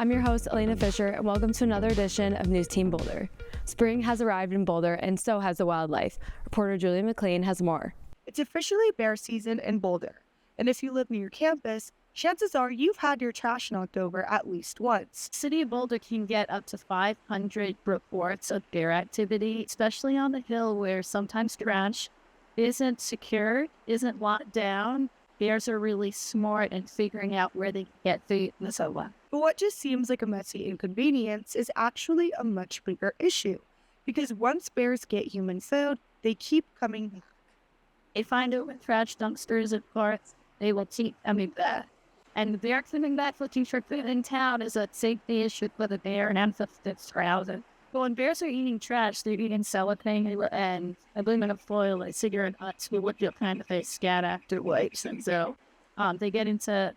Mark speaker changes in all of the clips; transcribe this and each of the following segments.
Speaker 1: I'm your host, Elena Fisher, and welcome to another edition of NewsTeam Boulder. Spring has arrived in Boulder, and so has the wildlife. Reporter Julia McLean has more.
Speaker 2: It's officially bear season in Boulder, and if you live near campus, chances are you've had your trash knocked over at least once.
Speaker 3: City of Boulder can get up to 500 reports of bear activity, especially on the hill where sometimes trash isn't secure, isn't locked down. Bears are really smart in figuring out where they can get food and so on.
Speaker 2: But what just seems like a messy inconvenience is actually a much bigger issue, because once bears get human food, they keep coming back.
Speaker 3: They find open trash dumpsters and parks, they will keep coming back. And the bear coming back looking for food in town is a safety issue for the bear and amphibians crowded. But when bears are eating trash, they're eating cellophane and aluminum foil and cigarette butts, which will kind of they scat afterwards. And so they get into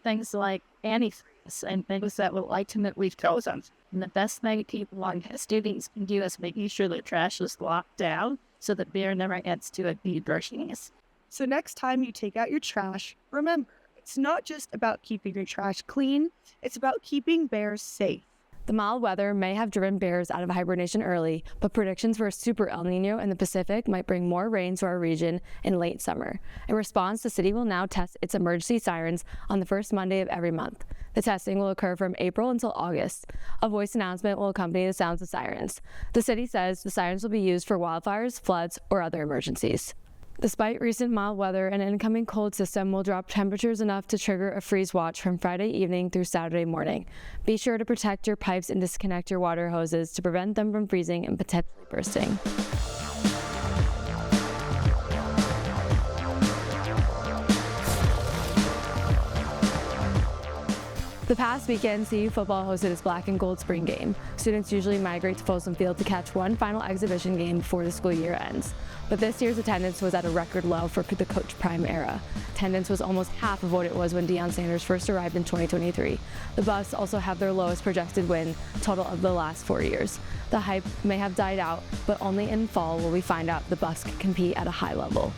Speaker 3: things like antifreeze and things that will ultimately kill them. And the best thing people on students can do is making sure the trash is locked down so the bear never gets to it be brushing us.
Speaker 2: So next time you take out your trash, remember, it's not just about keeping your trash clean, it's about keeping bears safe.
Speaker 1: The mild weather may have driven bears out of hibernation early, but predictions for a super El Nino in the Pacific might bring more rain to our region in late summer. In response, the city will now test its emergency sirens on the first Monday of every month. The testing will occur from April until August. A voice announcement will accompany the sounds of sirens. The city says the sirens will be used for wildfires, floods, or other emergencies. Despite recent mild weather, an incoming cold system will drop temperatures enough to trigger a freeze watch from Friday evening through Saturday morning. Be sure to protect your pipes and disconnect your water hoses to prevent them from freezing and potentially bursting. The past weekend, CU football hosted its black and gold spring game. Students usually migrate to Folsom Field to catch one final exhibition game before the school year ends. But this year's attendance was at a record low for the Coach Prime era. Attendance was almost half of what it was when Deion Sanders first arrived in 2023. The Buffs also have their lowest projected win total of the last 4 years. The hype may have died out, but only in fall will we find out the Buffs can compete at a high level.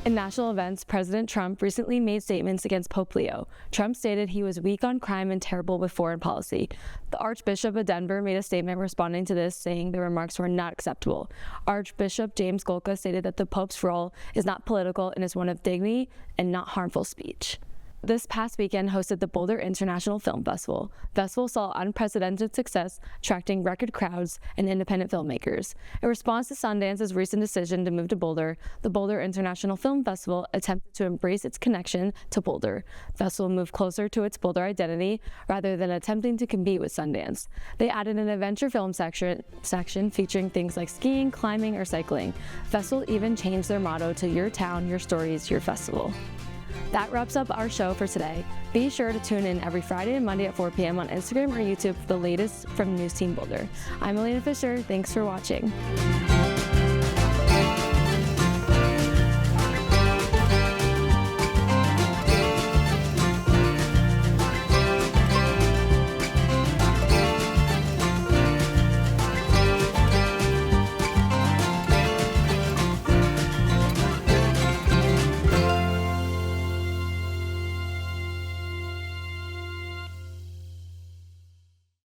Speaker 1: In national events, President Trump recently made statements against Pope Leo. Trump stated he was weak on crime and terrible with foreign policy. The Archbishop of Denver made a statement responding to this, saying the remarks were not acceptable. Archbishop James Golka stated that the Pope's role is not political and is one of dignity and not harmful speech. This past weekend hosted the Boulder International Film Festival. The festival saw unprecedented success, attracting record crowds and independent filmmakers. In response to Sundance's recent decision to move to Boulder, the Boulder International Film Festival attempted to embrace its connection to Boulder. The festival moved closer to its Boulder identity rather than attempting to compete with Sundance. They added an adventure film section featuring things like skiing, climbing, or cycling. The festival even changed their motto to "Your Town, Your Stories, Your Festival." That wraps up our show for today. Be sure to tune in every Friday and Monday at 4 p.m. on Instagram or YouTube for the latest from NewsTeam Boulder. I'm Elena Fisher. Thanks for watching.